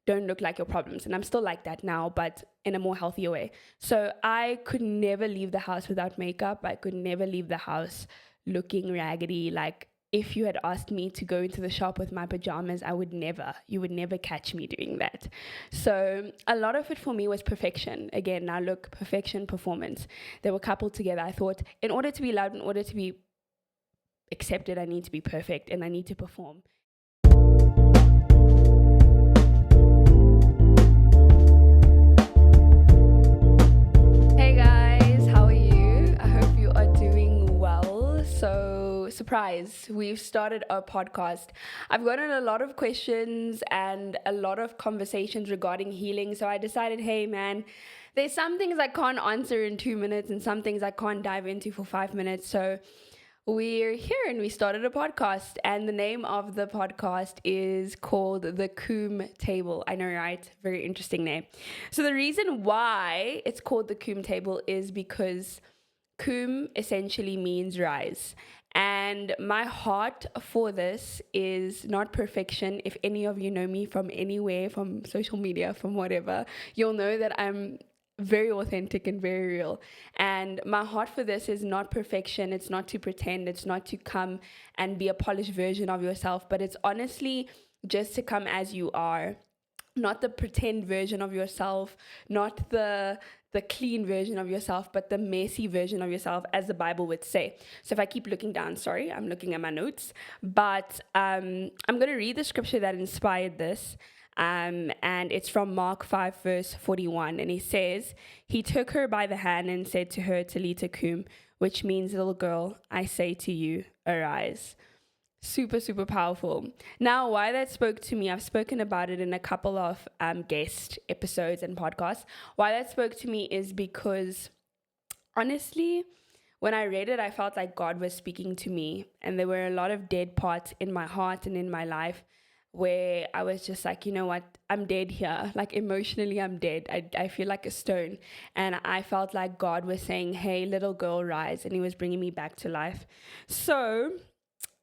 don't look like your problems. And I'm still like that now, but in a more healthier way. So I could never leave the house without makeup. I could never leave the house looking raggedy. Like, if you had asked me to go into the shop with my pajamas, you would never catch me doing that. So a lot of it for me was perfection. Again, now look, perfection, performance. They were coupled together. I thought, in order to be loved, in order to be accepted, I need to be perfect and I need to perform. Hey guys, how are you? I hope you are doing well. So, surprise, we've started a podcast. I've gotten a lot of questions and a lot of conversations regarding healing. So I decided, hey man, there's some things I can't answer in 2 minutes and some things I can't dive into for 5 minutes. So we're here and we started a podcast, and the name of the podcast is called the Koum Table. I know, right? Very interesting name. So the reason why it's called the Koum Table is because Koum essentially means rise. And my heart for this is not perfection. If any of you know me from anywhere, from social media, from whatever, you'll know that I'm very authentic and very real. And my heart for this is not perfection. It's not to pretend. It's not to come and be a polished version of yourself, but it's honestly just to come as you are. Not the pretend version of yourself, not the clean version of yourself, but the messy version of yourself, as the Bible would say. So if I keep looking down, sorry, I'm looking at my notes, but I'm going to read the scripture that inspired this. And it's from Mark 5 verse 41, and he says, he took her by the hand and said to her, Talita Koum, which means, little girl, I say to you, arise. Super, super powerful. Now, why that spoke to me, I've spoken about it in a couple of guest episodes and podcasts. Why that spoke to me is because, honestly, when I read it, I felt like God was speaking to me, and there were a lot of dead parts in my heart and in my life where I was just like, you know what, I'm dead here. Like, emotionally, I'm dead. I feel like a stone. And I felt like God was saying, hey, little girl, rise. And he was bringing me back to life. So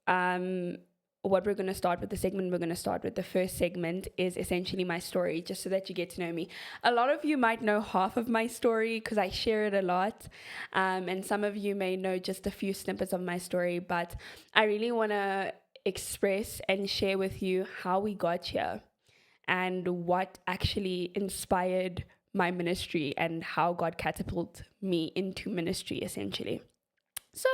what we're going to start with, the first segment is essentially my story, just so that you get to know me. A lot of you might know half of my story because I share it a lot. And some of you may know just a few snippets of my story. But I really want to express and share with you how we got here and what actually inspired my ministry and how God catapulted me into ministry, essentially. So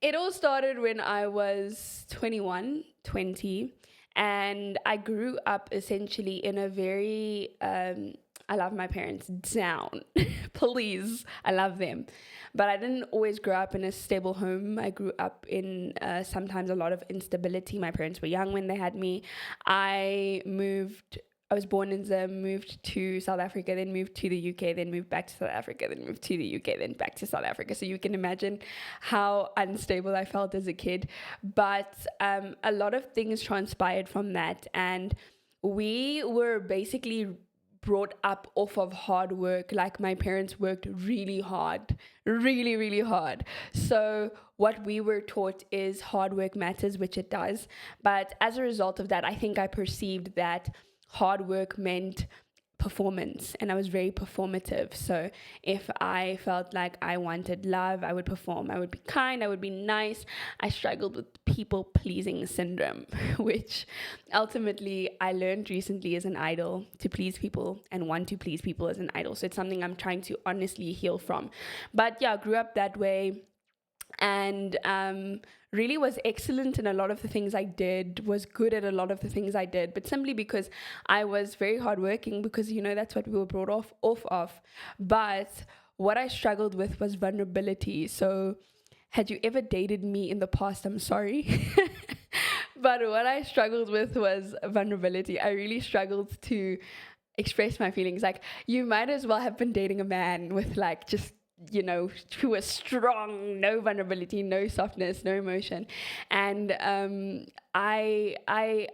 it all started when I was 21, 20, and I grew up essentially in a very, I love my parents down. Please, I love them. But I didn't always grow up in a stable home. I grew up in sometimes a lot of instability. My parents were young when they had me. I was born in Zim, moved to South Africa, then moved to the UK, then moved back to South Africa, then moved to the UK, then back to South Africa. So you can imagine how unstable I felt as a kid. But a lot of things transpired from that. And we were basically brought up off of hard work. Like, my parents worked really hard, really, really hard. So what we were taught is hard work matters, which it does. But as a result of that, I think I perceived that hard work meant performance, and I was very performative. So if I felt like I wanted love, I would perform. I would be kind, I would be nice. I struggled with people pleasing syndrome, which ultimately I learned recently is an idol, to please people and want to please people as an idol. So it's something I'm trying to honestly heal from. But yeah, grew up that way, and really was excellent in a lot of the things I did, was good at a lot of the things I did, but simply because I was very hardworking, because, you know, that's what we were brought off of. But what I struggled with was vulnerability. So had you ever dated me in the past, I'm sorry. But what I struggled with was vulnerability. I really struggled to express my feelings. Like, you might as well have been dating a man with, like, just, you know, who was strong, no vulnerability, no softness, no emotion. And I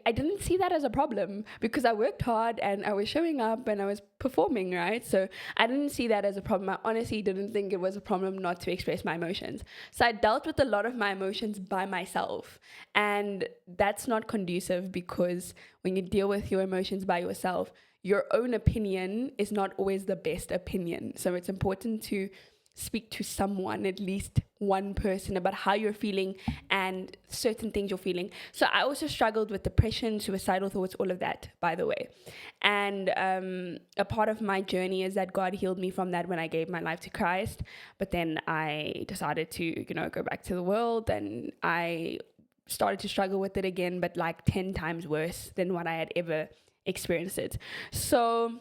didn't see that as a problem because I worked hard and I was showing up and I was performing, right? So I didn't see that as a problem. I honestly didn't think it was a problem not to express my emotions. So I dealt with a lot of my emotions by myself. And that's not conducive, because when you deal with your emotions by yourself, your own opinion is not always the best opinion. So it's important to speak to someone, at least one person, about how you're feeling and certain things you're feeling. So I also struggled with depression, suicidal thoughts, all of that, by the way. And a part of my journey is that God healed me from that when I gave my life to Christ. But then I decided to, go back to the world, and I started to struggle with it again, but like 10 times worse than what I had ever experienced it. So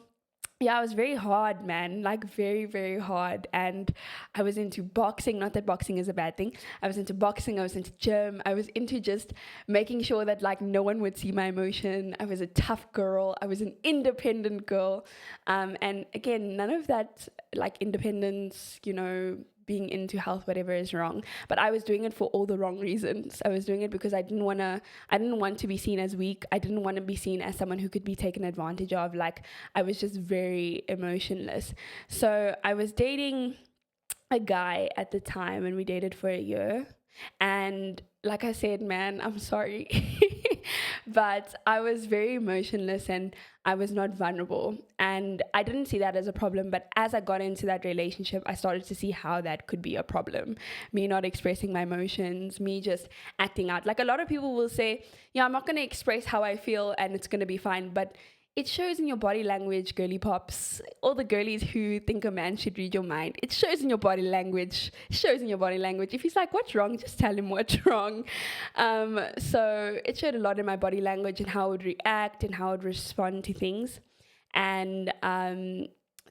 yeah, it was very hard, man, like very, very hard. And I was into boxing, not that boxing is a bad thing. I was into boxing, I was into gym, I was into just making sure that like no one would see my emotion. I was a tough girl, I was an independent girl. And again, none of that like independence, being into health, whatever, is wrong. But I was doing it for all the wrong reasons. I was doing it because I didn't want to be seen as weak. I didn't want to be seen as someone who could be taken advantage of. Like, I was just very emotionless. So I was dating a guy at the time, and we dated for a year. And like I said, man, I'm sorry. But I was very emotionless and I was not vulnerable. And I didn't see that as a problem. But as I got into that relationship, I started to see how that could be a problem. Me not expressing my emotions, me just acting out. Like, a lot of people will say, yeah, I'm not going to express how I feel and it's going to be fine. But it shows in your body language, girly pops. All the girlies who think a man should read your mind. It shows in your body language. It shows in your body language. If he's like, what's wrong? Just tell him what's wrong. So it showed a lot in my body language and how I would react and how I would respond to things. And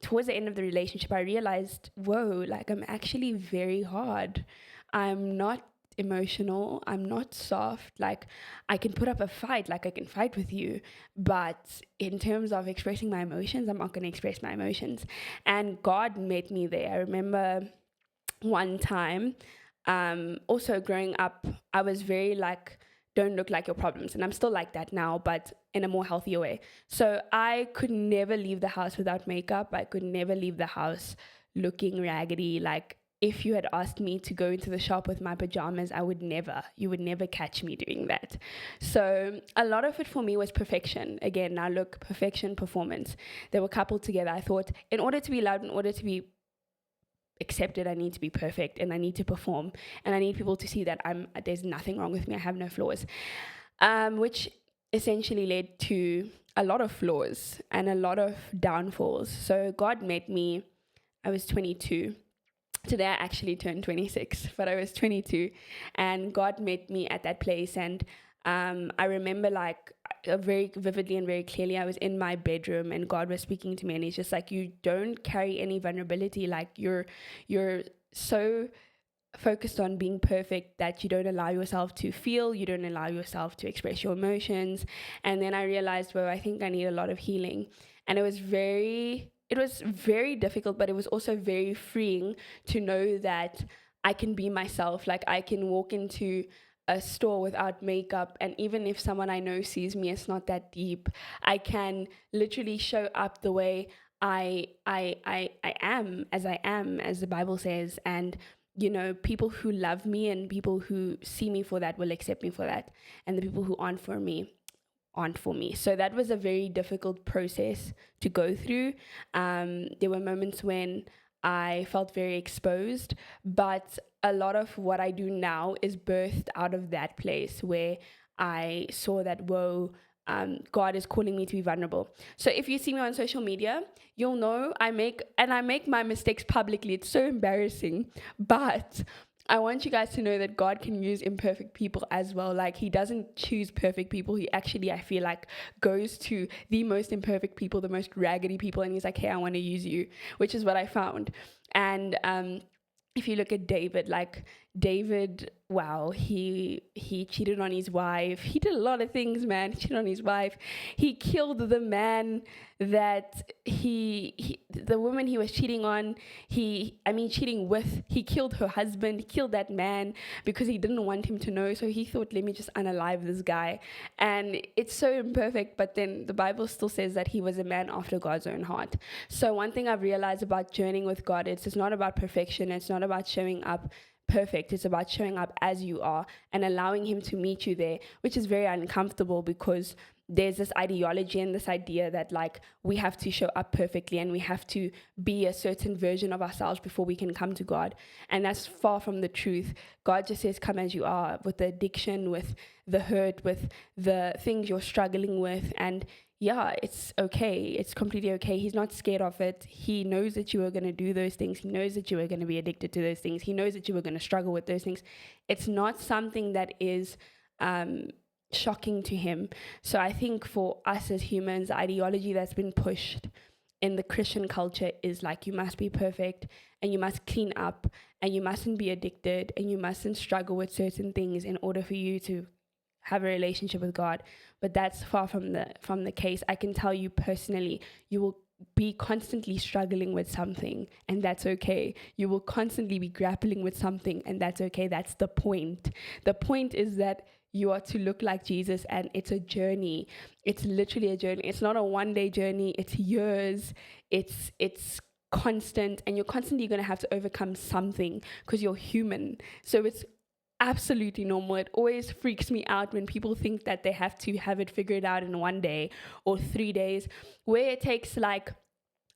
towards the end of the relationship, I realized, whoa, like, I'm actually very hard. I'm not emotional, I'm not soft. Like, I can put up a fight, like I can fight with you, but in terms of expressing my emotions, I'm not going to express my emotions. And God met me there. I remember one time, also growing up, I was very like, don't look like your problems, and I'm still like that now, but in a more healthier way. So I could never leave the house without makeup. I could never leave the house looking raggedy. Like, if you had asked me to go into the shop with my pajamas, you would never catch me doing that. So a lot of it for me was perfection. Again, now look, perfection, performance. They were coupled together. I thought, in order to be loved, in order to be accepted, I need to be perfect and I need to perform. And I need people to see that there's nothing wrong with me. I have no flaws. Which essentially led to a lot of flaws and a lot of downfalls. So God met me, I was 22. Today I actually turned 26, but I was 22, and God met me at that place. And I remember like very vividly and very clearly, I was in my bedroom and God was speaking to me, and he's just like, you don't carry any vulnerability. Like, you're so focused on being perfect that you don't allow yourself to feel, you don't allow yourself to express your emotions. And then I realized, well, I think I need a lot of healing. And it was very difficult, but it was also very freeing to know that I can be myself. Like, I can walk into a store without makeup, and even if someone I know sees me, it's not that deep. I can literally show up the way I am, as the Bible says. And people who love me and people who see me for that will accept me for that, and the people who aren't for me. So that was a very difficult process to go through. There were moments when I felt very exposed, but a lot of what I do now is birthed out of that place where I saw that, whoa, God is calling me to be vulnerable. So if you see me on social media, you'll know I make my mistakes publicly. It's so embarrassing, but I want you guys to know that God can use imperfect people as well. Like, he doesn't choose perfect people. He actually, I feel like, goes to the most imperfect people, the most raggedy people, and he's like, hey, I want to use you, which is what I found. And if you look at David, like, David, wow, he cheated on his wife. He did a lot of things, man. He cheated on his wife. He killed the man that the woman he was cheating on, cheating with. He killed her husband. He killed that man because he didn't want him to know. So he thought, let me just unalive this guy. And it's so imperfect, but then the Bible still says that he was a man after God's own heart. So one thing I've realized about journeying with God, it's not about perfection. It's not about showing up perfect. It's about showing up as you are and allowing him to meet you there, which is very uncomfortable because there's this ideology and this idea that like we have to show up perfectly and we have to be a certain version of ourselves before we can come to God. And that's far from the truth. God just says, come as you are, with the addiction, with the hurt, with the things you're struggling with. And yeah, it's okay. It's completely okay. He's not scared of it. He knows that you are going to do those things. He knows that you are going to be addicted to those things. He knows that you are going to struggle with those things. It's not something that is shocking to him. So I think for us as humans, the ideology that's been pushed in the Christian culture is like you must be perfect and you must clean up and you mustn't be addicted and you mustn't struggle with certain things in order for you to have a relationship with God. But that's far from the case. I can tell you personally, you will be constantly struggling with something, and that's okay. You will constantly be grappling with something, and that's okay. That's the point. The point is that you are to look like Jesus, and it's a journey. It's literally a journey. It's not a one-day journey. It's years. It's constant, and you're constantly going to have to overcome something because you're human. So it's absolutely normal. It always freaks me out when people think that they have to have it figured out in one day or 3 days, where it takes like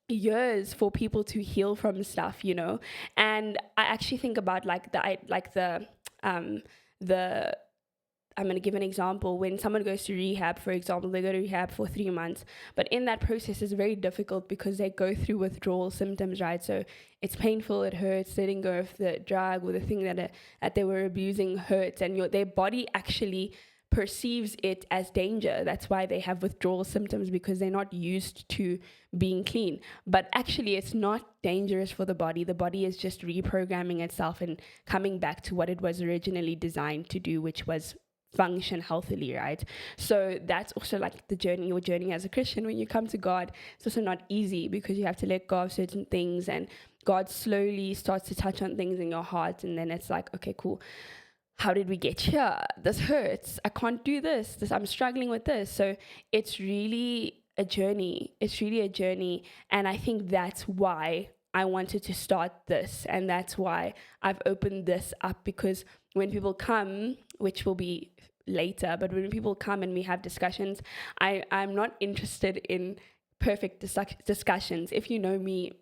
years for people to heal from stuff, you know. And I actually think about the I'm going to give an example. When someone goes to rehab, for example, they go to rehab for 3 months. But in that process, it's very difficult because they go through withdrawal symptoms, right? So it's painful, it hurts, letting go of the drug or the thing that they were abusing hurts. And their body actually perceives it as danger. That's why they have withdrawal symptoms, because they're not used to being clean. But actually, it's not dangerous for the body. The body is just reprogramming itself and coming back to what it was originally designed to do, which was function healthily, right? So that's also like your journey as a Christian. When you come to God, it's also not easy because you have to let go of certain things, and God slowly starts to touch on things in your heart, and then it's like, okay, cool. How did we get here? This hurts. I can't do this. I'm struggling with this. So it's really a journey. It's really a journey. And I think that's why I wanted to start this. And that's why I've opened this up, because when people come, which will be later, but when people come and we have discussions, I'm not interested in perfect discussions. If you know me,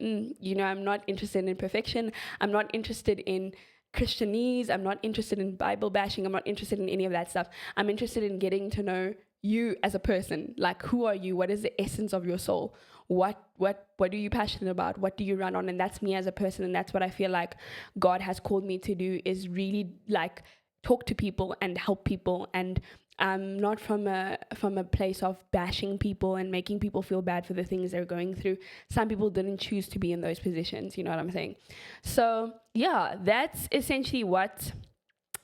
I'm not interested in perfection. I'm not interested in Christianese. I'm not interested in Bible bashing. I'm not interested in any of that stuff. I'm interested in getting to know you as a person. Like, who are you? What is the essence of your soul? What are you passionate about? What do you run on? And that's me as a person. And that's what I feel like God has called me to do, is really like talk to people and help people, and not from a place of bashing people and making people feel bad for the things they're going through. Some people didn't choose to be in those positions, you know what I'm saying? So yeah, that's essentially what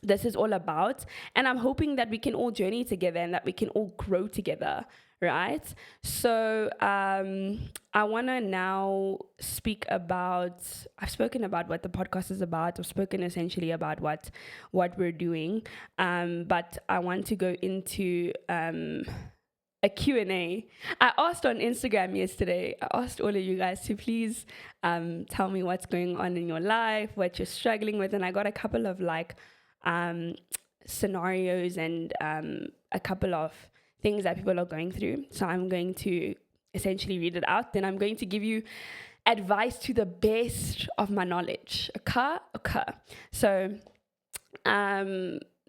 this is all about. And I'm hoping that we can all journey together and that we can all grow together, right? So I want to now speak about, I've spoken about what the podcast is about. I've spoken essentially about what we're doing, but I want to go into a Q&A. I asked on Instagram yesterday, I asked all of you guys to please tell me what's going on in your life, what you're struggling with, and I got a couple of scenarios and a couple of things that people are going through. So I'm going to essentially read it out. Then I'm going to give you advice to the best of my knowledge. Okay. So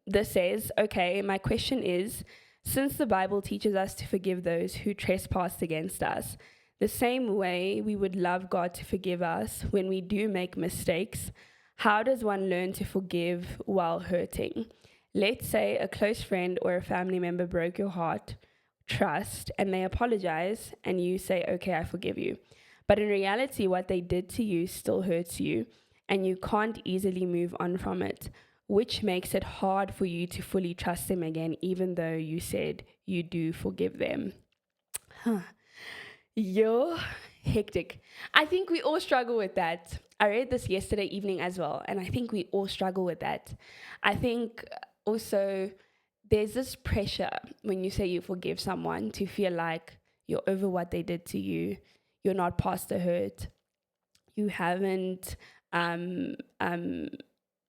this says, okay, my question is, since the Bible teaches us to forgive those who trespass against us, the same way we would love God to forgive us when we do make mistakes, how does one learn to forgive while hurting? Let's say a close friend or a family member broke your heart, trust, and they apologize, and you say, okay, I forgive you. But in reality, what they did to you still hurts you, and you can't easily move on from it. which makes it hard for you to fully trust them again, even though you said you do forgive them. Yo, hectic. I think we all struggle with that. I read this yesterday evening as well, and I think we all struggle with that. I think also there's this pressure when you say you forgive someone to feel like you're over what they did to you, you're not past the hurt, you haven't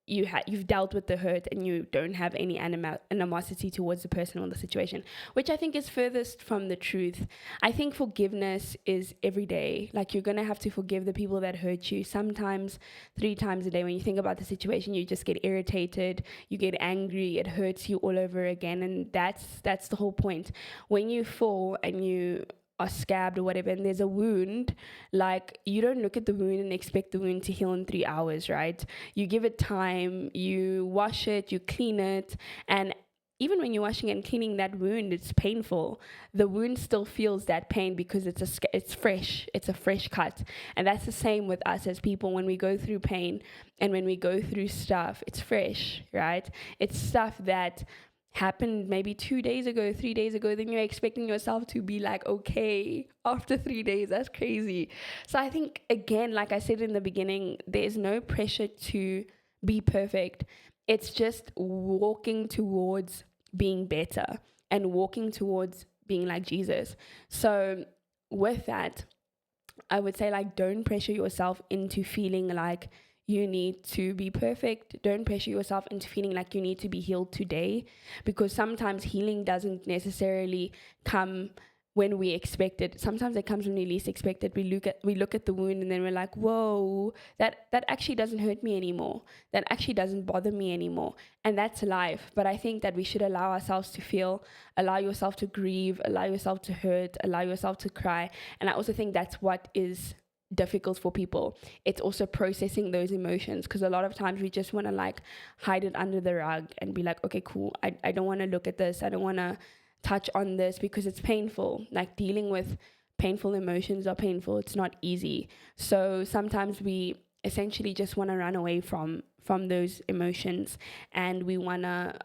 you've dealt with the hurt, and you don't have any animosity towards the person or the situation, which I think is furthest from the truth. I think forgiveness is every day. Like, you're gonna have to forgive the people that hurt you, sometimes 3 times a day. When you think about the situation, you just get irritated, you get angry, it hurts you all over again. And that's the whole point. When you fall and you are scabbed or whatever, and there's a wound, like, you don't look at the wound and expect the wound to heal in 3 hours, right? You give it time, you wash it, you clean it, and even when you're washing and cleaning that wound, it's painful. The wound still feels that pain because it's fresh. It's a fresh cut. And that's the same with us as people. When we go through pain and when we go through stuff, it's fresh, right? It's stuff that happened maybe 2 days ago, 3 days ago, then you're expecting yourself to be like, okay, after 3 days. That's crazy. So I think, again, like I said in the beginning, there's no pressure to be perfect. It's just walking towards being better and walking towards being like Jesus. So with that, I would say, like, don't pressure yourself into feeling like you need to be perfect. Don't pressure yourself into feeling like you need to be healed today, because sometimes healing doesn't necessarily come when we expect it. Sometimes it comes when we least expect it. We look at the wound, and then we're like, whoa, that actually doesn't hurt me anymore. That actually doesn't bother me anymore. And that's life. But I think that we should allow ourselves to feel, allow yourself to grieve, allow yourself to hurt, allow yourself to cry. And I also think that's what is difficult for people. It's also processing those emotions, because a lot of times we just want to, like, hide it under the rug and be like, okay, cool, I don't want to look at this, I don't want to touch on this because it's painful. Like, dealing with painful emotions are painful. It's not easy. So sometimes we essentially just want to run away from those emotions, and we want to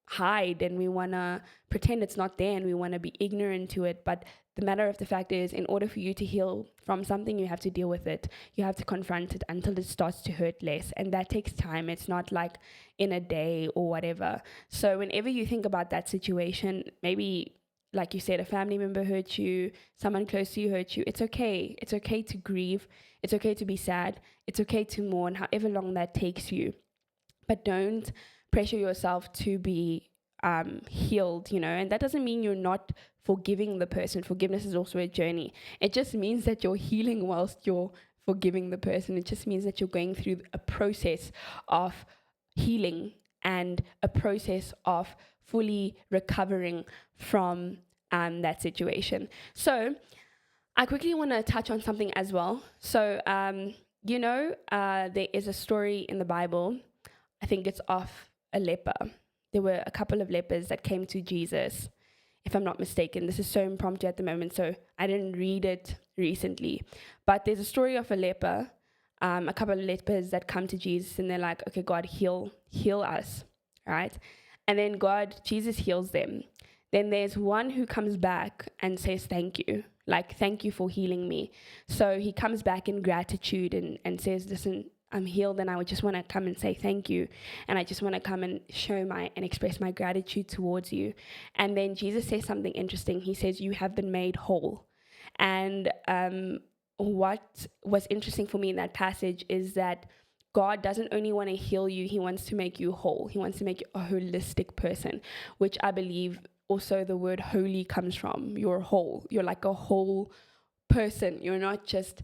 hide, and we want to pretend it's not there, and we want to be ignorant to it. But the matter of the fact is, in order for you to heal from something, you have to deal with it. You have to confront it until it starts to hurt less. And that takes time. It's not like in a day or whatever. So whenever you think about that situation, maybe, like you said, a family member hurt you, someone close to you hurt you, it's okay. It's okay to grieve. It's okay to be sad. It's okay to mourn, however long that takes you. But don't pressure yourself to be healed, and that doesn't mean you're not forgiving the person. Forgiveness is also a journey. It just means that you're healing whilst you're forgiving the person. It just means that you're going through a process of healing and a process of fully recovering from that situation. So I quickly want to touch on something as well. So there is a story in the Bible, I think it's of a leper. There were a couple of lepers that came to Jesus, if I'm not mistaken. This is so impromptu at the moment, so I didn't read it recently. But there's a story of a leper, a couple of lepers that come to Jesus, and they're like, okay, God, heal us, right? And then Jesus heals them. Then there's one who comes back and says, thank you. Like, thank you for healing me. So he comes back in gratitude and says, listen, I'm healed, and I would just want to come and say thank you. And I just want to come and and express my gratitude towards you. And then Jesus says something interesting. He says, you have been made whole. And what was interesting for me in that passage is that God doesn't only want to heal you, he wants to make you whole. He wants to make you a holistic person, which I believe also the word holy comes from. You're whole. You're like a whole person. You're not just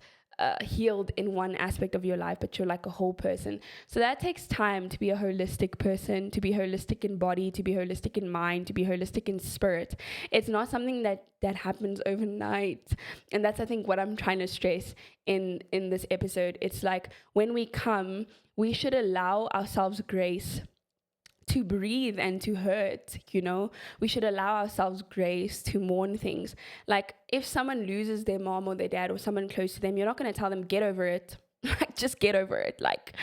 healed in one aspect of your life, but you're like a whole person. So that takes time to be a holistic person, to be holistic in body, to be holistic in mind, to be holistic in spirit. It's not something that happens overnight. And that's, I think, what I'm trying to stress in this episode. It's like, when we come, we should allow ourselves grace to breathe and to hurt, we should allow ourselves grace to mourn things. Like, if someone loses their mom or their dad or someone close to them, you're not going to tell them, get over it. Like, just get over it. Like,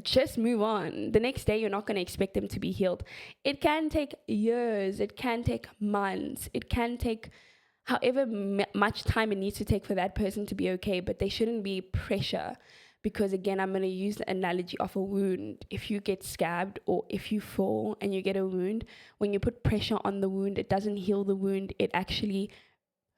just move on. The next day, you're not going to expect them to be healed. It can take years. It can take months. It can take however much time it needs to take for that person to be okay, but they shouldn't be pressure. Because again, I'm going to use the analogy of a wound. If you get scabbed or if you fall and you get a wound, when you put pressure on the wound, it doesn't heal the wound. It actually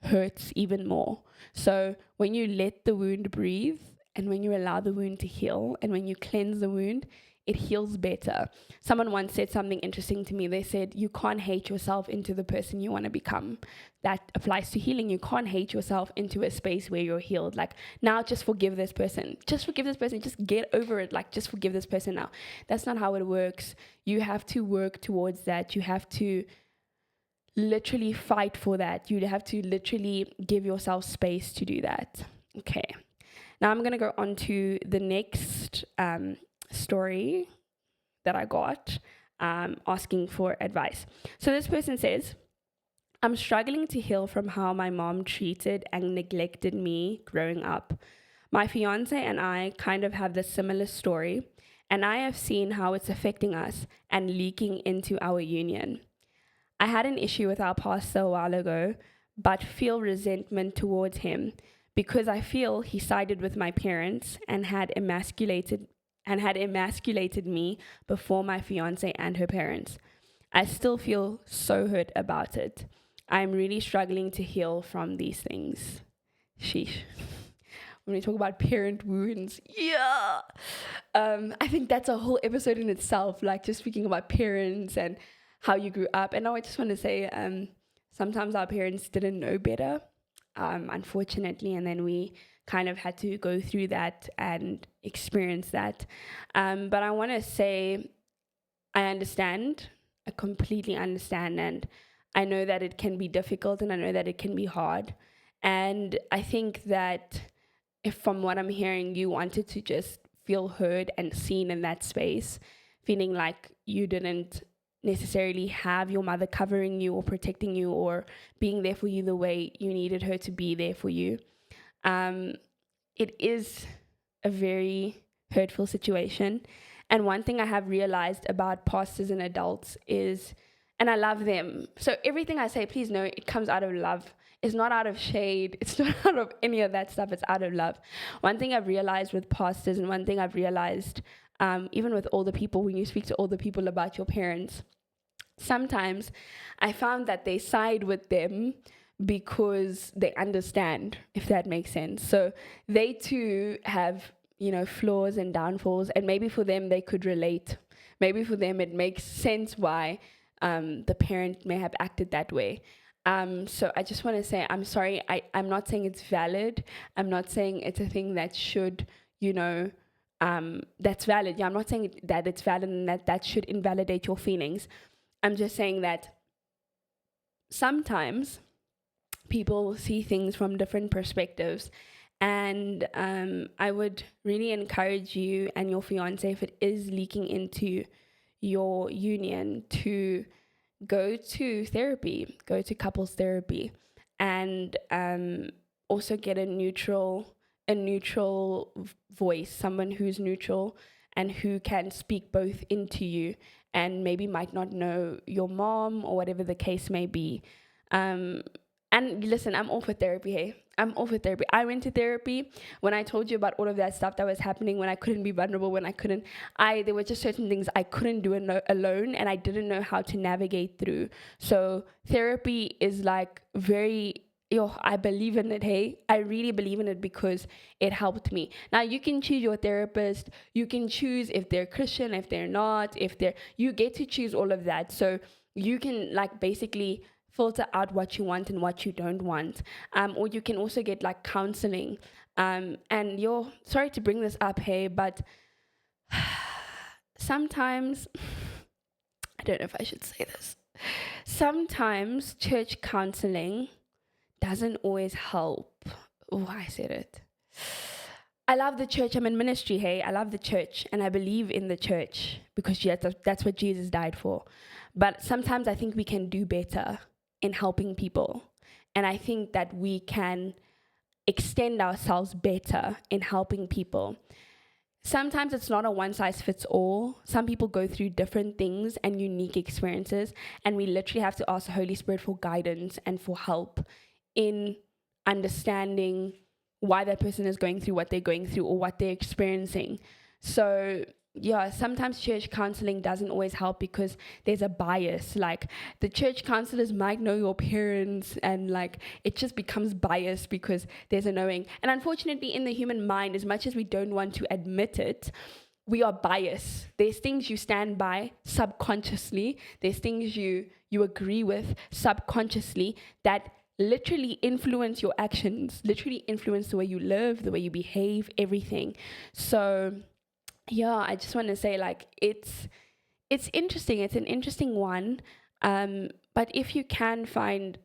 hurts even more. So when you let the wound breathe and when you allow the wound to heal and when you cleanse the wound, it heals better. Someone once said something interesting to me. They said, you can't hate yourself into the person you want to become. That applies to healing. You can't hate yourself into a space where you're healed. Like, now just forgive this person. Just forgive this person. Just get over it. Like, just forgive this person now. That's not how it works. You have to work towards that. You have to literally fight for that. You have to literally give yourself space to do that. Okay. Now I'm going to go on to the next story that I got, asking for advice. So this person says, I'm struggling to heal from how my mom treated and neglected me growing up. My fiance and I kind of have this similar story, and I have seen how it's affecting us and leaking into our union. I had an issue with our pastor a while ago, but feel resentment towards him because I feel he sided with my parents and had emasculated me before my fiance and her parents. I still feel so hurt about it. I'm really struggling to heal from these things. Sheesh. When we talk about parent wounds, I think that's a whole episode in itself, like just speaking about parents and how you grew up. And now I just want to say, sometimes our parents didn't know better, unfortunately, and then we kind of had to go through that and experience that. But I want to say, I understand, I completely understand, and I know that it can be difficult and I know that it can be hard. And I think that if from what I'm hearing, you wanted to just feel heard and seen in that space, feeling like you didn't necessarily have your mother covering you or protecting you or being there for you the way you needed her to be there for you. It is a very hurtful situation. And one thing I have realized about pastors and adults is, and I love them. So everything I say, please know it comes out of love. It's not out of shade. It's not out of any of that stuff. It's out of love. One thing I've realized with pastors, and one thing I've realized even with older people, when you speak to older people about your parents, sometimes I found that they side with them because they understand, if that makes sense. So they too have, flaws and downfalls, and maybe for them they could relate. Maybe for them it makes sense why the parent may have acted that way. So I just want to say, I'm sorry. I'm not saying it's valid. I'm not saying it's a thing that should, that's valid. Yeah, I'm not saying that it's valid and that should invalidate your feelings. I'm just saying that sometimes people see things from different perspectives. And I would really encourage you and your fiance, if it is leaking into your union, to go to therapy, go to couples therapy, and also get a neutral voice, someone who's neutral and who can speak both into you and maybe might not know your mom or whatever the case may be. And listen, I'm all for therapy, hey? I'm all for therapy. I went to therapy when I told you about all of that stuff that was happening, when I couldn't be vulnerable, there were just certain things I couldn't do alone, and I didn't know how to navigate through. So therapy is like I believe in it, hey? I really believe in it because it helped me. Now, you can choose your therapist. You can choose if they're Christian, if they're not, you get to choose all of that. So you can basically filter out what you want and what you don't want. Or you can also get counseling. And sorry to bring this up, hey, but sometimes, I don't know if I should say this, sometimes church counseling doesn't always help. Oh, I said it. I love the church. I'm in ministry, hey. I love the church and I believe in the church because that's what Jesus died for. But sometimes I think we can do better in helping people. And I think that we can extend ourselves better in helping people. Sometimes it's not a one size fits all. Some people go through different things and unique experiences, and we literally have to ask the Holy Spirit for guidance and for help in understanding why that person is going through what they're going through or what they're experiencing. So yeah, sometimes church counseling doesn't always help because there's a bias. Like, the church counselors might know your parents, and like it just becomes biased because there's a knowing. And unfortunately, in the human mind, as much as we don't want to admit it, we are biased. There's things you stand by subconsciously. There's things you agree with subconsciously that literally influence your actions, literally influence the way you live, the way you behave, everything. So yeah, I just want to say, like, it's interesting. It's an interesting one. But if you can find,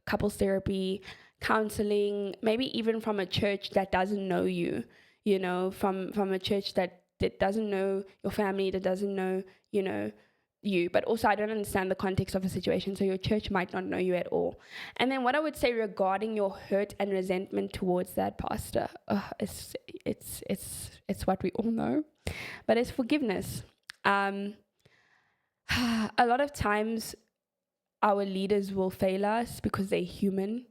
couples therapy, counseling, maybe even from a church that doesn't know you, from a church that doesn't know your family, that doesn't know, you. But also, I don't understand the context of the situation, so your church might not know you at all. And then what I would say regarding your hurt and resentment towards that pastor, it's what we all know, but it's forgiveness. A lot of times our leaders will fail us because they're human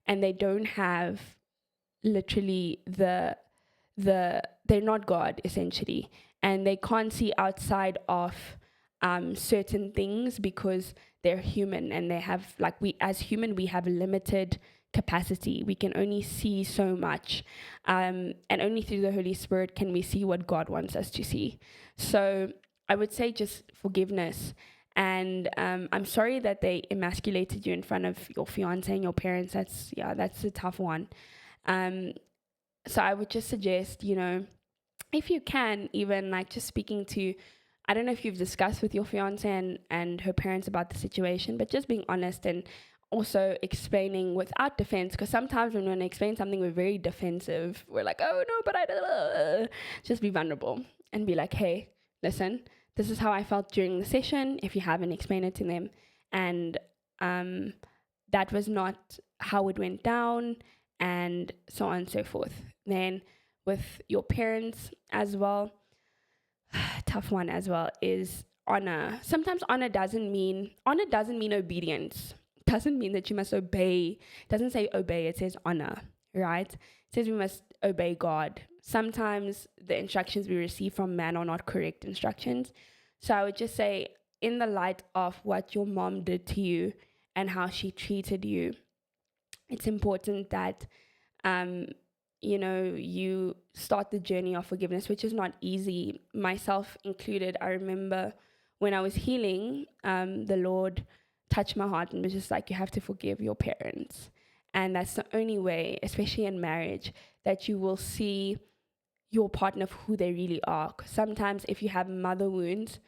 and they don't have literally they're not God, essentially, and they can't see outside of certain things because they're human, and they have, like, we as human, we have limited capacity. We can only see so much, and only through the Holy Spirit can we see what God wants us to see. So I would say just forgiveness. And I'm sorry that they emasculated you in front of your fiance and your parents. That's a tough one. So I would just suggest, if you can, even like just speaking to, I don't know if you've discussed with your fiance and her parents about the situation, but just being honest and also explaining without defense, because sometimes when we want to explain something, we're very defensive. We're like, oh no, but I just be vulnerable and be like, hey, listen, this is how I felt during the session. If you haven't, explain it to them. And that was not how it went down, and so on and so forth. Then with your parents as well, tough one as well, is honor. Sometimes honor doesn't mean obedience. Doesn't mean that you must obey. It doesn't say obey, it says honor, right? It says we must obey God. Sometimes the instructions we receive from man are not correct instructions. So I would just say, in the light of what your mom did to you and how she treated you, it's important that you start the journey of forgiveness, which is not easy, myself included. I remember when I was healing, the Lord touched my heart and was just like, you have to forgive your parents. And that's the only way, especially in marriage, that you will see your partner for who they really are. 'Cause sometimes if you have mother wounds,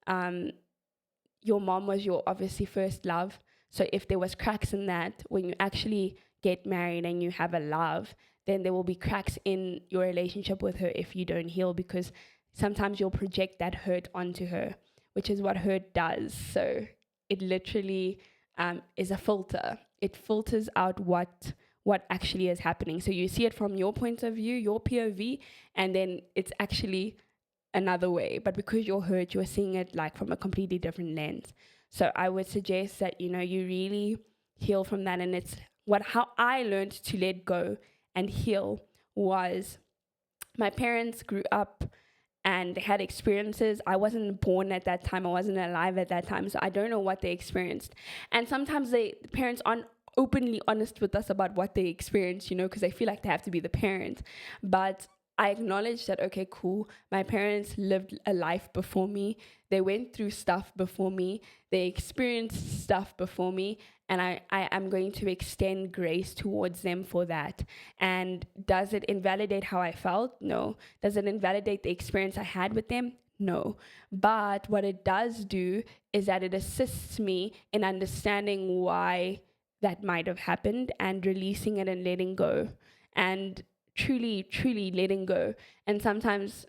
your mom was your obviously first love. So if there was cracks in that, when you actually get married and you have a love, then there will be cracks in your relationship with her if you don't heal, because sometimes you'll project that hurt onto her, which is what hurt does. So it literally is a filter. It filters out what actually is happening. So you see it from your point of view, your POV, and then it's actually another way. But because you're hurt, you're seeing it like from a completely different lens. So I would suggest that, you really heal from that. And it's how I learned to let go and heal was, my parents grew up and they had experiences. I wasn't born at that time. I wasn't alive at that time. So I don't know what they experienced. And sometimes the parents aren't openly honest with us about what they experienced, because they feel like they have to be the parent. But I acknowledge that, okay, cool, my parents lived a life before me. They went through stuff before me. They experienced stuff before me. And I am going to extend grace towards them for that. And does it invalidate how I felt? No. Does it invalidate the experience I had with them? No. But what it does do is that it assists me in understanding why that might have happened and releasing it and letting go. And truly letting go. And sometimes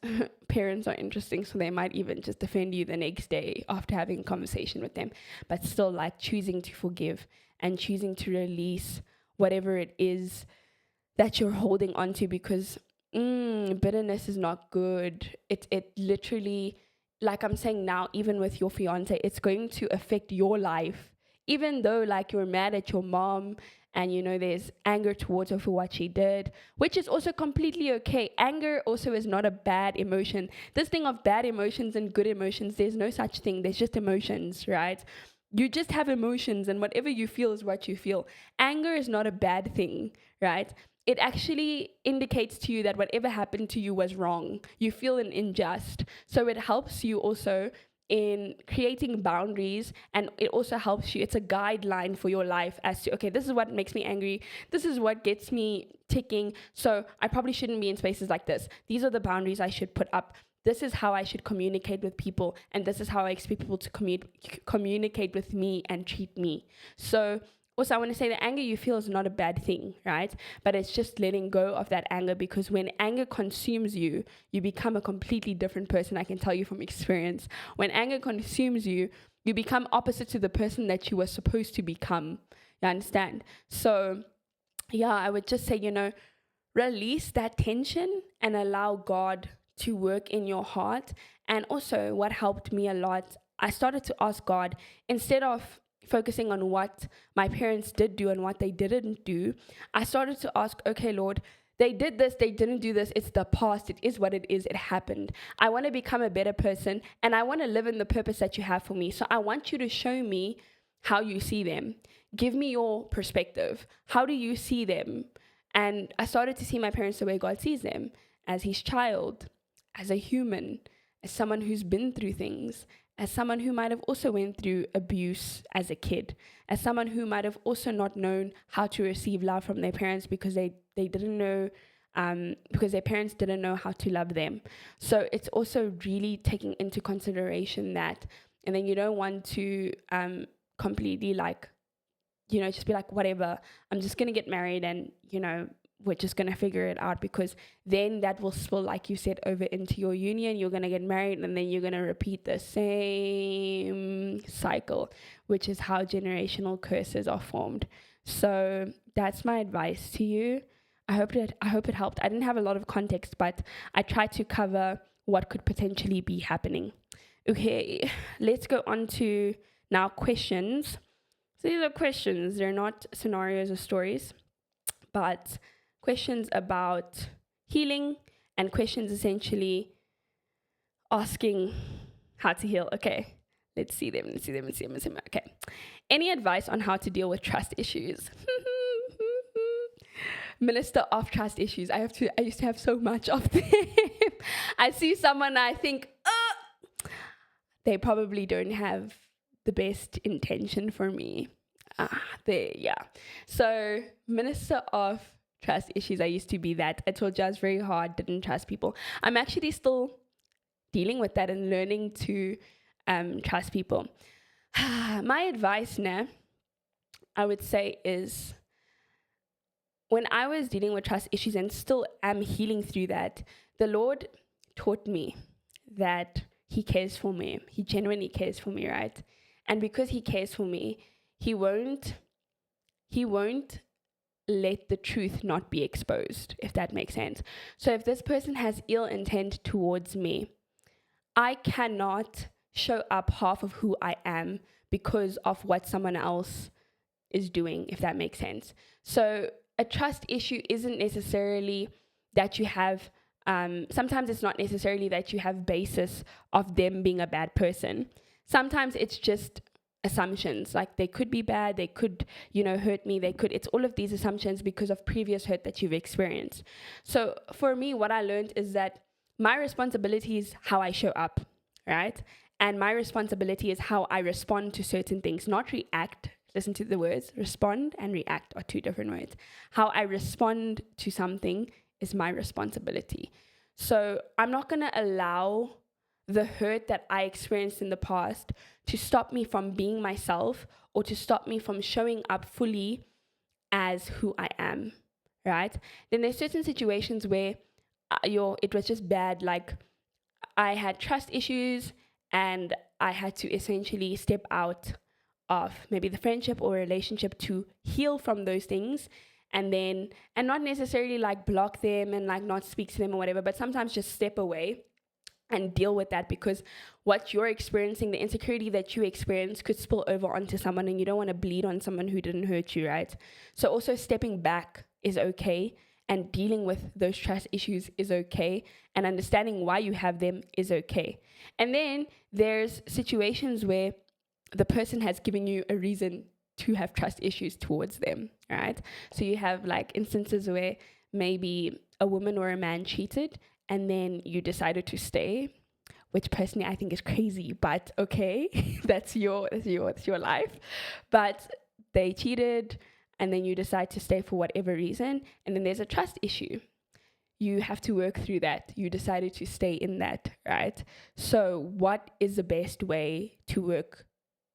parents are interesting, so they might even just defend you the next day after having a conversation with them, but still, like, choosing to forgive and choosing to release whatever it is that you're holding on to, because bitterness is not good. It literally, like I'm saying now, even with your fiance, it's going to affect your life. Even though like you're mad at your mom and there's anger towards her for what she did, which is also completely okay. Anger also is not a bad emotion. This thing of bad emotions and good emotions, there's no such thing. There's just emotions, right? You just have emotions, and whatever you feel is what you feel. Anger is not a bad thing, right? It actually indicates to you that whatever happened to you was wrong. You feel an unjust. So it helps you also in creating boundaries, and it also helps you. It's a guideline for your life as to, okay, this is what makes me angry. This is what gets me ticking. So I probably shouldn't be in spaces like this. These are the boundaries I should put up. This is how I should communicate with people, and this is how I expect people to communicate with me and treat me. So also, I want to say the anger you feel is not a bad thing, right? But it's just letting go of that anger, because when anger consumes you, you become a completely different person. I can tell you from experience. When anger consumes you, you become opposite to the person that you were supposed to become. You understand? So, yeah, I would just say, release that tension and allow God to work in your heart. And also, what helped me a lot, I started to ask God, instead of focusing on what my parents did do and what they didn't do, I started to ask, okay, Lord, they did this, they didn't do this. It's the past. It is what it is. It happened. I want to become a better person, and I want to live in the purpose that you have for me. So I want you to show me how you see them. Give me your perspective. How do you see them? And I started to see my parents the way God sees them, as his child, as a human, as someone who's been through things, as someone who might have also went through abuse as a kid, as someone who might have also not known how to receive love from their parents because they didn't know, because their parents didn't know how to love them. So it's also really taking into consideration that, and then you don't want to completely just be like, whatever, I'm just going to get married and, we're just going to figure it out, because then that will spill, like you said, over into your union. You're going to get married, and then you're going to repeat the same cycle, which is how generational curses are formed. So that's my advice to you. I hope it helped. I didn't have a lot of context, but I tried to cover what could potentially be happening. Okay, let's go on to now questions. So these are questions. They're not scenarios or stories, but questions about healing, and questions essentially asking how to heal. Okay, let's see them. Okay. Any advice on how to deal with trust issues? Minister of trust issues. I used to have so much of them. I see someone, I think, they probably don't have the best intention for me. So, minister of trust issues, I used to be that. I told you I was very hard, didn't trust people. I'm actually still dealing with that and learning to trust people. My advice now, I would say, is when I was dealing with trust issues and still am healing through that, the Lord taught me that he cares for me. He genuinely cares for me, right? And because he cares for me, he won't let the truth not be exposed, if that makes sense. So if this person has ill intent towards me, I cannot show up half of who I am because of what someone else is doing, if that makes sense. So a trust issue isn't necessarily that you have, sometimes it's not necessarily that you have basis of them being a bad person. Sometimes it's just assumptions, like they could be bad, they could, hurt me, it's all of these assumptions because of previous hurt that you've experienced. So for me, what I learned is that my responsibility is how I show up, right? And my responsibility is how I respond to certain things, not react. Listen to the words. Respond and react are two different words. How I respond to something is my responsibility. So I'm not going to allow the hurt that I experienced in the past to stop me from being myself, or to stop me from showing up fully as who I am, right? Then there's certain situations where it was just bad, like I had trust issues and I had to essentially step out of maybe the friendship or relationship to heal from those things. and not necessarily like block them and like not speak to them or whatever, but sometimes just step away and deal with that, because what you're experiencing, the insecurity that you experience, could spill over onto someone, and you don't want to bleed on someone who didn't hurt you, right? So also stepping back is okay, and dealing with those trust issues is okay, and understanding why you have them is okay. And then there's situations where the person has given you a reason to have trust issues towards them, right? So you have like instances where maybe a woman or a man cheated, and then you decided to stay, which personally I think is crazy, but okay, that's your life. But they cheated, and then you decide to stay for whatever reason, and then there's a trust issue. You have to work through that. You decided to stay in that, right? So what is the best way to work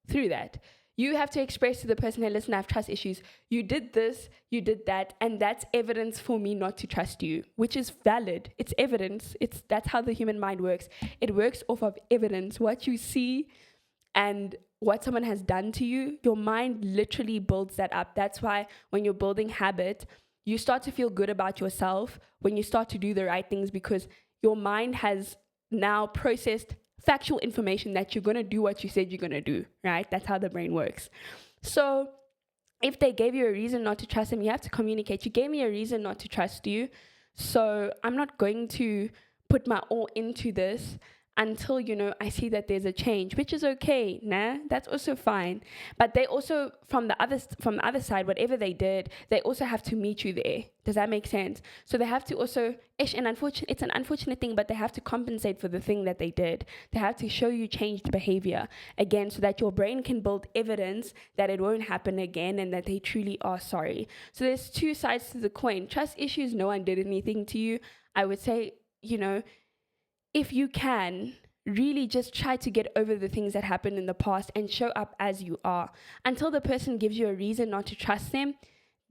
through that? You have to express to the person, hey, listen, I have trust issues. You did this, you did that, and that's evidence for me not to trust you, which is valid. It's evidence. That's how the human mind works. It works off of evidence. What you see and what someone has done to you, your mind literally builds that up. That's why when you're building habit, you start to feel good about yourself when you start to do the right things, because your mind has now processed factual information that you're going to do what you said you're going to do, right? That's how the brain works. So if they gave you a reason not to trust them, you have to communicate. You gave me a reason not to trust you, so I'm not going to put my all into this until, I see that there's a change, which is okay, nah? That's also fine. But they also, from the other side, whatever they did, they also have to meet you there. Does that make sense? So they have to also, it's an unfortunate thing, but they have to compensate for the thing that they did. They have to show you changed behavior again, so that your brain can build evidence that it won't happen again and that they truly are sorry. So there's two sides to the coin. Trust issues, no one did anything to you. I would say, if you can, really just try to get over the things that happened in the past and show up as you are. Until the person gives you a reason not to trust them,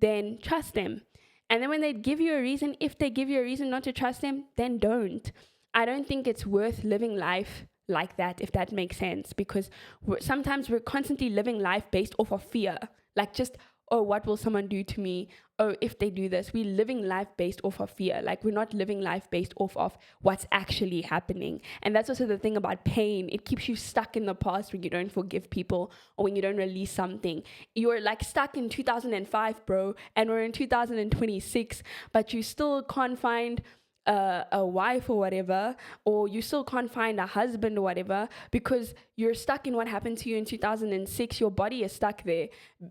then trust them. And then when they give you a reason, if they give you a reason not to trust them, then don't. I don't think it's worth living life like that, if that makes sense, because sometimes we're constantly living life based off of fear. Like just, oh, what will someone do to me? Oh, if they do this. We're living life based off of fear. Like, we're not living life based off of what's actually happening. And that's also the thing about pain. It keeps you stuck in the past when you don't forgive people or when you don't release something. You're like stuck in 2005, bro, and we're in 2026, but you still can't find a wife or whatever, or you still can't find a husband or whatever, because you're stuck in what happened to you in 2006. Your body is stuck there,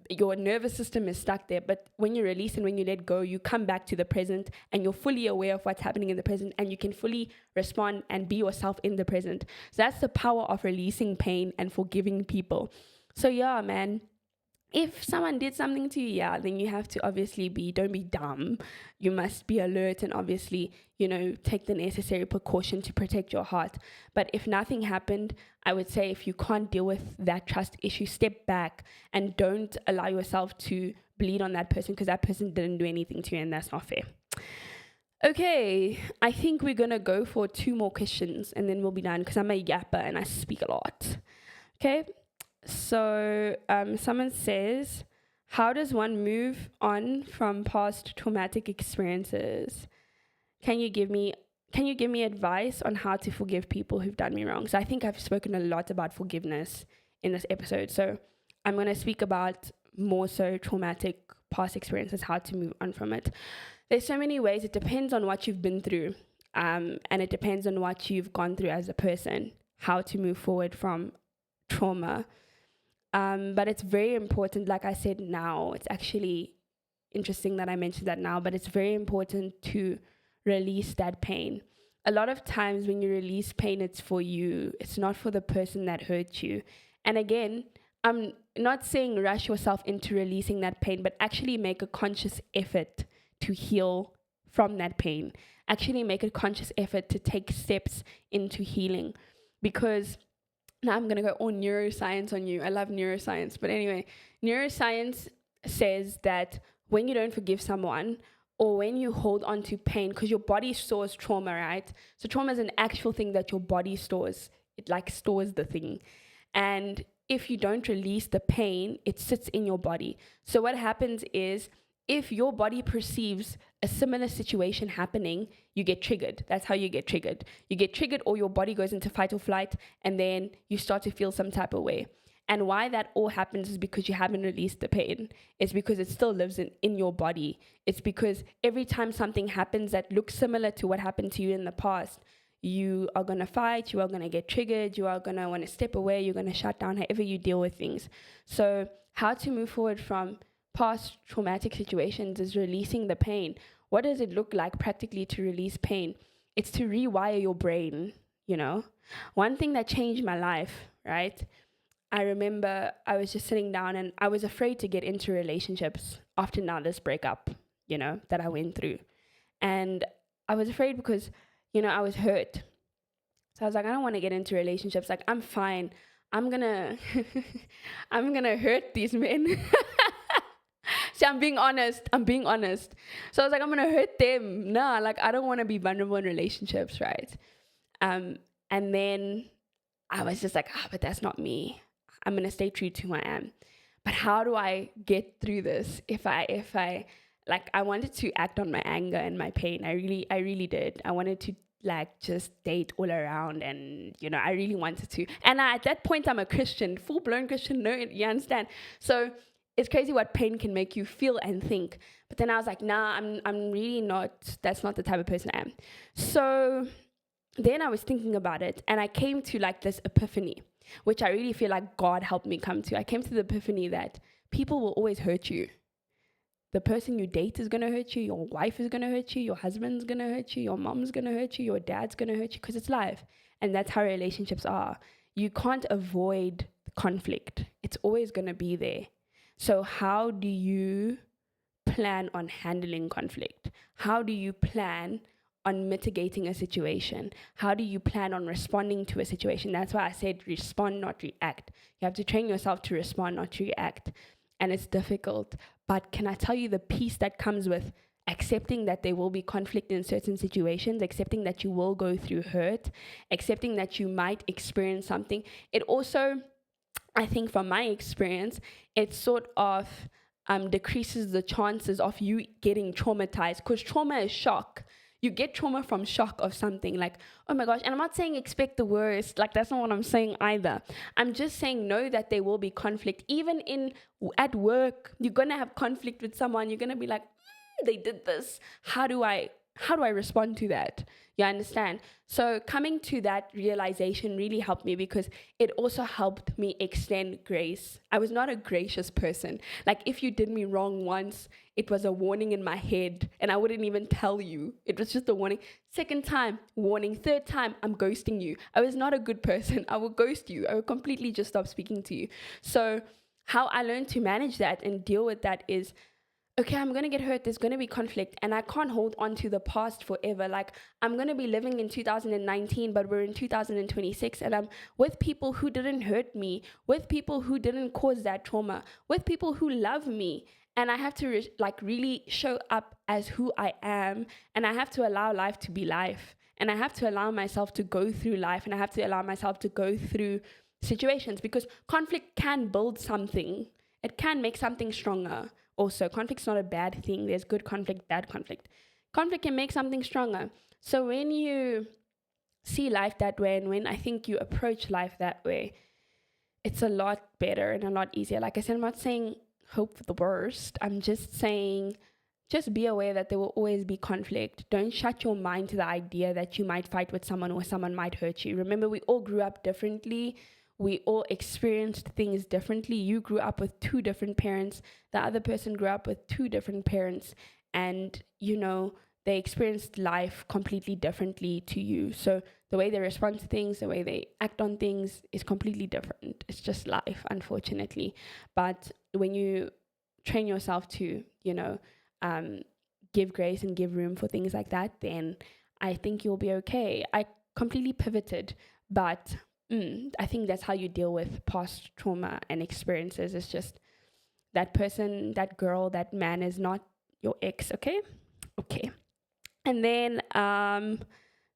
your nervous system is stuck there. But when you release and when you let go, you come back to the present, and you're fully aware of what's happening in the present, and you can fully respond and be yourself in the present. So that's the power of releasing pain and forgiving people. So yeah, man, if someone did something to you, then you have to obviously don't be dumb. You must be alert and obviously, take the necessary precaution to protect your heart. But if nothing happened, I would say, if you can't deal with that trust issue, step back and don't allow yourself to bleed on that person, because that person didn't do anything to you, and that's not fair. Okay, I think we're going to go for 2 more questions and then we'll be done, because I'm a yapper and I speak a lot. Okay. So someone says, how does one move on from past traumatic experiences? Can you give me advice on how to forgive people who've done me wrong? So I think I've spoken a lot about forgiveness in this episode. So I'm going to speak about more so traumatic past experiences, how to move on from it. There's so many ways. It depends on what you've been through, and it depends on what you've gone through as a person, how to move forward from trauma. But it's very important, like I said now, it's actually interesting that I mentioned that now, but it's very important to release that pain. A lot of times when you release pain, it's for you. It's not for the person that hurt you. And again, I'm not saying rush yourself into releasing that pain, but actually make a conscious effort to heal from that pain. Actually make a conscious effort to take steps into healing, because now I'm going to go all neuroscience on you. I love neuroscience. But anyway, neuroscience says that when you don't forgive someone, or when you hold on to pain, because your body stores trauma, right? So trauma is an actual thing that your body stores. It like stores the thing. And if you don't release the pain, it sits in your body. So what happens is, if your body perceives a similar situation happening, you get triggered. That's how you get triggered. You get triggered, or your body goes into fight or flight, and then you start to feel some type of way. And why that all happens is because you haven't released the pain. It's because it still lives in your body. It's because every time something happens that looks similar to what happened to you in the past, you are going to fight, you are going to get triggered, you are going to want to step away, you're going to shut down, however you deal with things. So how to move forward from past traumatic situations is releasing the pain. What does it look like practically to release pain? It's to rewire your brain, you know. One thing that changed my life, right? I remember I was just sitting down and I was afraid to get into relationships after now this breakup, you know, that I went through. And I was afraid because, you know, I was hurt. So I was like, I don't want to get into relationships. Like, I'm fine. I'm gonna hurt these men. See, I'm being honest. So I was like, I'm gonna hurt them. Nah, like, I don't want to be vulnerable in relationships, right? And then I was just like, but that's not me. I'm gonna stay true to who I am. But how do I get through this? If I like, I wanted to act on my anger and my pain. I really did. I wanted to like just date all around, and you know, I really wanted to. And at that point, I'm a Christian, full-blown Christian. No, you understand? So it's crazy what pain can make you feel and think. But then I was like, nah, I'm really not. That's not the type of person I am. So then I was thinking about it, and I came to like this epiphany, which I really feel like God helped me come to. I came to the epiphany that people will always hurt you. The person you date is going to hurt you. Your wife is going to hurt you. Your husband's going to hurt you. Your mom's going to hurt you. Your dad's going to hurt you, because it's life. And that's how relationships are. You can't avoid conflict. It's always going to be there. So how do you plan on handling conflict? How do you plan on mitigating a situation? How do you plan on responding to a situation? That's why I said respond, not react. You have to train yourself to respond, not to react. And it's difficult. But can I tell you the peace that comes with accepting that there will be conflict in certain situations, accepting that you will go through hurt, accepting that you might experience something. It also, I think from my experience, it sort of decreases the chances of you getting traumatized, because trauma is shock. You get trauma from shock of something, like, oh my gosh. And I'm not saying expect the worst. Like, that's not what I'm saying either. I'm just saying know that there will be conflict. Even at work, you're going to have conflict with someone. You're going to be like, they did this. How do I respond to that? You understand? So coming to that realization really helped me, because it also helped me extend grace. I was not a gracious person. Like, if you did me wrong once, it was a warning in my head, and I wouldn't even tell you. It was just a warning. Second time, warning. Third time, I'm ghosting you. I was not a good person. I would ghost you. I would completely just stop speaking to you. So how I learned to manage that and deal with that is, okay, I'm going to get hurt. There's going to be conflict, and I can't hold on to the past forever. Like, I'm going to be living in 2019, but we're in 2026, and I'm with people who didn't hurt me, with people who didn't cause that trauma, with people who love me. And I have to really show up as who I am, and I have to allow life to be life, and I have to allow myself to go through life, and I have to allow myself to go through situations, because conflict can build something. It can make something stronger. Also, conflict's not a bad thing. There's good conflict, bad conflict. Conflict can make something stronger. So when you see life that way, and when I think you approach life that way, it's a lot better and a lot easier. Like I said, I'm not saying hope for the worst. I'm just saying, just be aware that there will always be conflict. Don't shut your mind to the idea that you might fight with someone or someone might hurt you. Remember, we all grew up differently. We all experienced things differently. You grew up with 2 different parents. The other person grew up with 2 different parents. And, you know, they experienced life completely differently to you. So the way they respond to things, the way they act on things is completely different. It's just life, unfortunately. But when you train yourself to, you know, give grace and give room for things like that, then I think you'll be okay. I completely pivoted, but I think that's how you deal with past trauma and experiences. It's just that person, that girl, that man is not your ex, okay? Okay. And then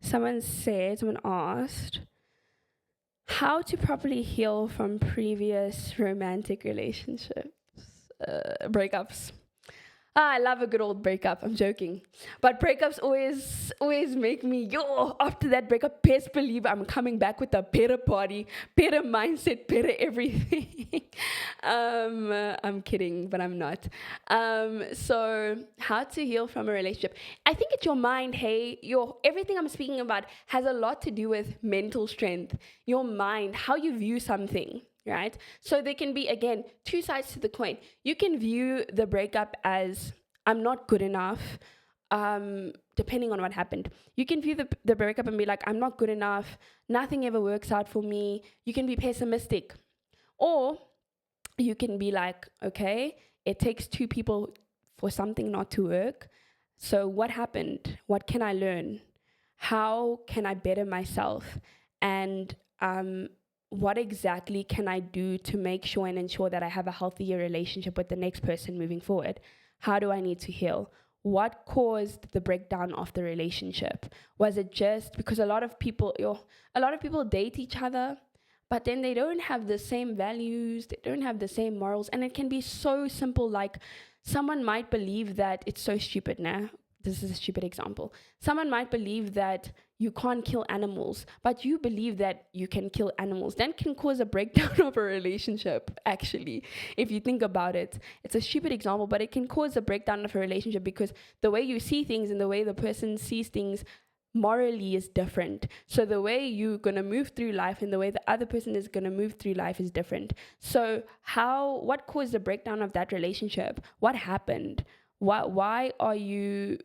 someone asked, how to properly heal from previous romantic relationships, breakups. I love a good old breakup. I'm joking. But breakups always make me, after that breakup, best believe I'm coming back with a better body, better mindset, better everything. I'm kidding, but I'm not. So how to heal from a relationship. I think it's your mind, hey, everything I'm speaking about has a lot to do with mental strength, your mind, how you view something. Right? So there can be, again, two sides to the coin. You can view the breakup as I'm not good enough, depending on what happened. You can view the breakup and be like, I'm not good enough. Nothing ever works out for me. You can be pessimistic. Or you can be like, okay, it takes two people for something not to work. So what happened? What can I learn? How can I better myself? And what exactly can I do to make sure and ensure that I have a healthier relationship with the next person moving forward? How do I need to heal? What caused the breakdown of the relationship? Was it just because a lot of people date each other, but then they don't have the same values, they don't have the same morals, and it can be so simple. Like, someone might believe that it's so stupid now. This is a stupid example. Someone might believe that you can't kill animals, but you believe that you can kill animals. That can cause a breakdown of a relationship, actually, if you think about it. It's a stupid example, but it can cause a breakdown of a relationship because the way you see things and the way the person sees things morally is different. So the way you're going to move through life and the way the other person is going to move through life is different. So what caused the breakdown of that relationship? What happened? Why are you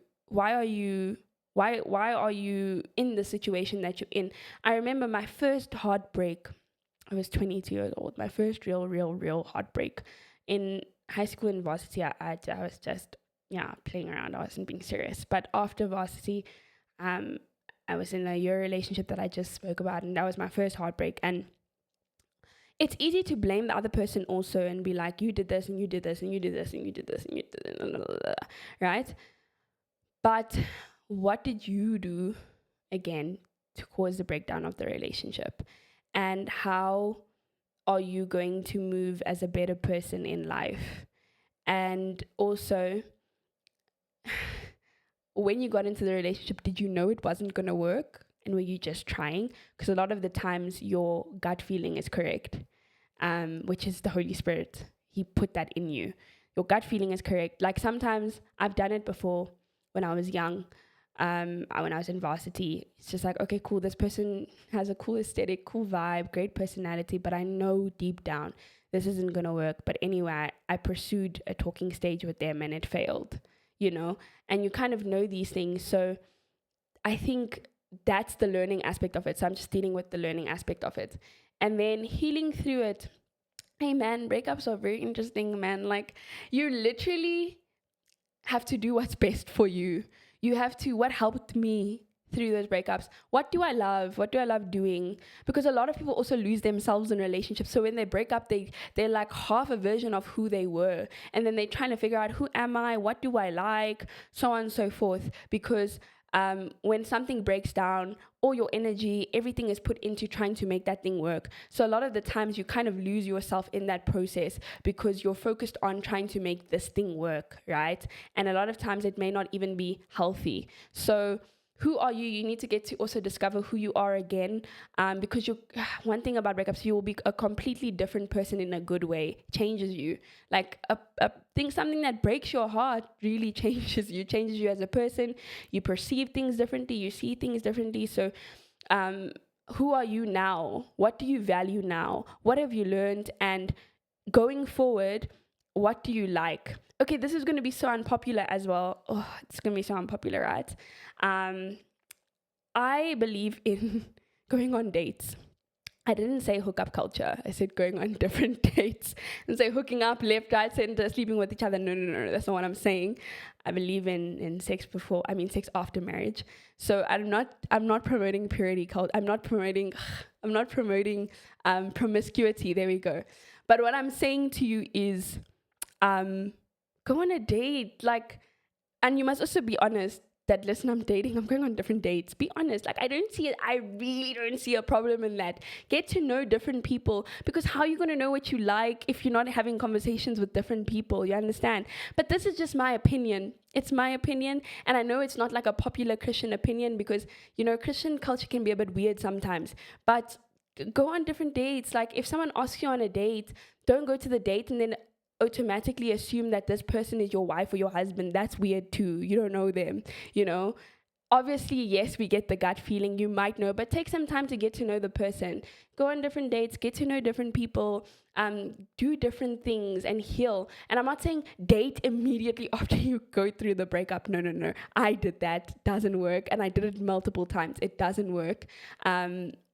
in the situation that you're in? I remember my first heartbreak. I was 22 years old. My first real heartbreak in high school and varsity. I was just playing around. I wasn't being serious. But after varsity, I was in a year relationship that I just spoke about, and that was my first heartbreak. And it's easy to blame the other person also and be like, you did this and you did this and you did this and you did this and you did this, right? But what did you do, again, to cause the breakdown of the relationship? And how are you going to move as a better person in life? And also, when you got into the relationship, did you know it wasn't going to work? And were you just trying? Because a lot of the times your gut feeling is correct, which is the Holy Spirit. He put that in you. Your gut feeling is correct. Like, sometimes I've done it before when I was young, when I was in varsity. It's just like, okay, cool, this person has a cool aesthetic, cool vibe, great personality, but I know deep down this isn't going to work. But anyway, I pursued a talking stage with them and it failed, and you kind of know these things. So I think that's the learning aspect of it. So I'm just dealing with the learning aspect of it. And then healing through it. Hey man, breakups are very interesting, man. Like, you literally have to do what's best for you. You have to, what helped me through those breakups? What do I love? What do I love doing? Because a lot of people also lose themselves in relationships. So when they break up, they're like half a version of who they were. And then they're trying to figure out, who am I? What do I like? So on and so forth. Because when something breaks down, all your energy, everything is put into trying to make that thing work. So a lot of the times you kind of lose yourself in that process because you're focused on trying to make this thing work, right? And a lot of times it may not even be healthy. So who are you? You need to get to also discover who you are again, because one thing about breakups, you will be a completely different person in a good way. Changes you. Like something that breaks your heart really changes you as a person. You perceive things differently. You see things differently. So who are you now? What do you value now? What have you learned? And going forward, what do you like? Okay, this is going to be so unpopular as well. Oh, it's going to be so unpopular, right? I believe in going on dates. I didn't say hookup culture. I said going on different dates. And say hooking up left, right, center, sleeping with each other. No. That's not what I'm saying. I believe in sex sex after marriage. So I'm not promoting purity culture. I'm not promoting promiscuity. There we go. But what I'm saying to you is, go on a date, and you must also be honest. that listen, I'm dating, I'm going on different dates. Be honest. Like, I really don't see a problem in that. Get to know different people, because how are you going to know what you like if you're not having conversations with different people? You understand? But this is just my opinion. It's my opinion. And I know it's not like a popular Christian opinion, because, Christian culture can be a bit weird sometimes. But go on different dates. Like, if someone asks you on a date, don't go to the date and then automatically assume that this person is your wife or your husband. That's weird too. You don't know them, Obviously, yes, we get the gut feeling, you might know, but take some time to get to know the person. Go on different dates, get to know different people, do different things and heal. And I'm not saying date immediately after you go through the breakup. No. I did that. Doesn't work. And I did it multiple times. It doesn't work.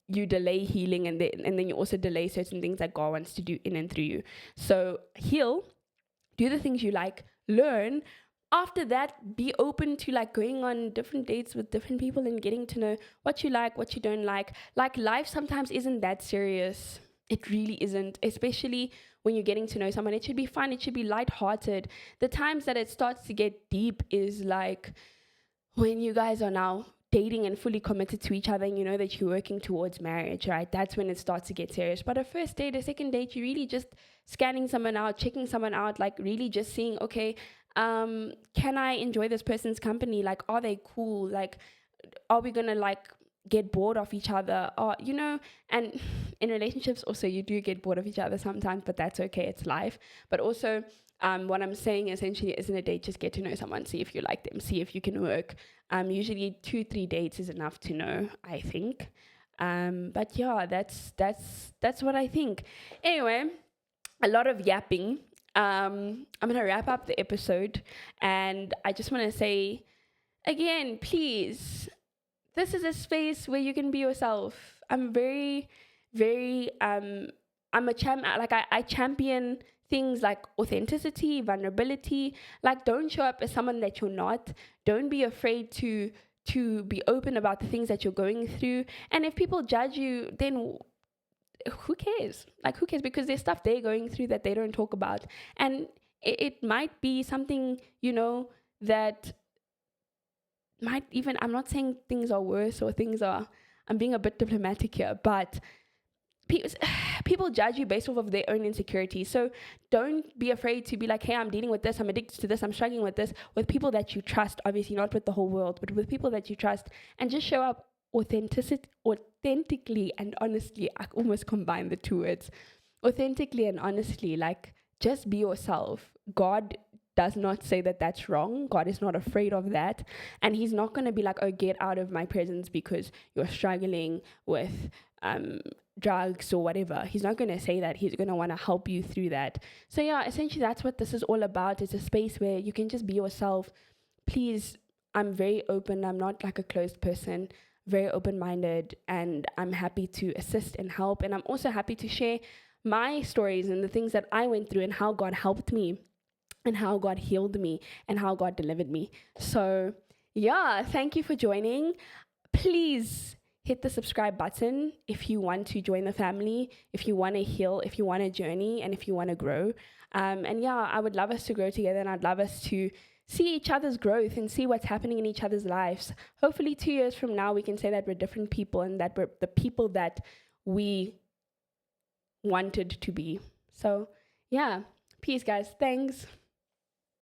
You delay healing, and then you also delay certain things that God wants to do in and through you. So heal, do the things you like, learn. After that, be open to like going on different dates with different people and getting to know what you like, what you don't like. Like, life sometimes isn't that serious. It really isn't, especially when you're getting to know someone. It should be fun. It should be lighthearted. The times that it starts to get deep is like when you guys are now dating and fully committed to each other, and you know that you're working towards marriage, right? That's when it starts to get serious. But a first date, a second date, you're really just scanning someone out, checking someone out, like really just seeing, okay, can I enjoy this person's company? Like, are they cool? Like, are we gonna like get bored of each other? Or, and in relationships also, you do get bored of each other sometimes, but that's okay. It's life. But also, what I'm saying essentially isn't a date, just get to know someone, see if you like them, see if you can work. Usually 2-3 dates is enough to know, I think. But yeah, that's what I think. Anyway, a lot of yapping. I'm gonna wrap up the episode, and I just want to say again, please, this is a space where you can be yourself. I'm very, very I'm a I champion things like authenticity, vulnerability. Like, don't show up as someone that you're not. Don't be afraid to be open about the things that you're going through. And if people judge you, then who cares? Like, who cares? Because there's stuff they're going through that they don't talk about. And it might be something, that might even, I'm not saying things are worse or things are, I'm being a bit diplomatic here, but people judge you based off of their own insecurities. So don't be afraid to be like, hey, I'm dealing with this, I'm addicted to this, I'm struggling with this, with people that you trust. Obviously not with the whole world, but with people that you trust, and just show up authentically and honestly. I almost combined the two words, authentically and honestly. Like, just be yourself. God does not say that that's wrong. God is not afraid of that. And he's not going to be like, oh, get out of my presence because you're struggling with drugs or whatever. He's not going to say that. He's going to want to help you through that. So yeah, essentially that's what this is all about. It's a space where you can just be yourself. Please, I'm very open. I'm not like a closed person, very open-minded, and I'm happy to assist and help. And I'm also happy to share my stories and the things that I went through and how God helped me and how God healed me and how God delivered me. So yeah, thank you for joining. Please hit the subscribe button if you want to join the family, if you want to heal, if you want to journey, and if you want to grow. And yeah, I would love us to grow together, and I'd love us to see each other's growth and see what's happening in each other's lives. Hopefully 2 years from now, we can say that we're different people and that we're the people that we wanted to be. So yeah, peace, guys. Thanks.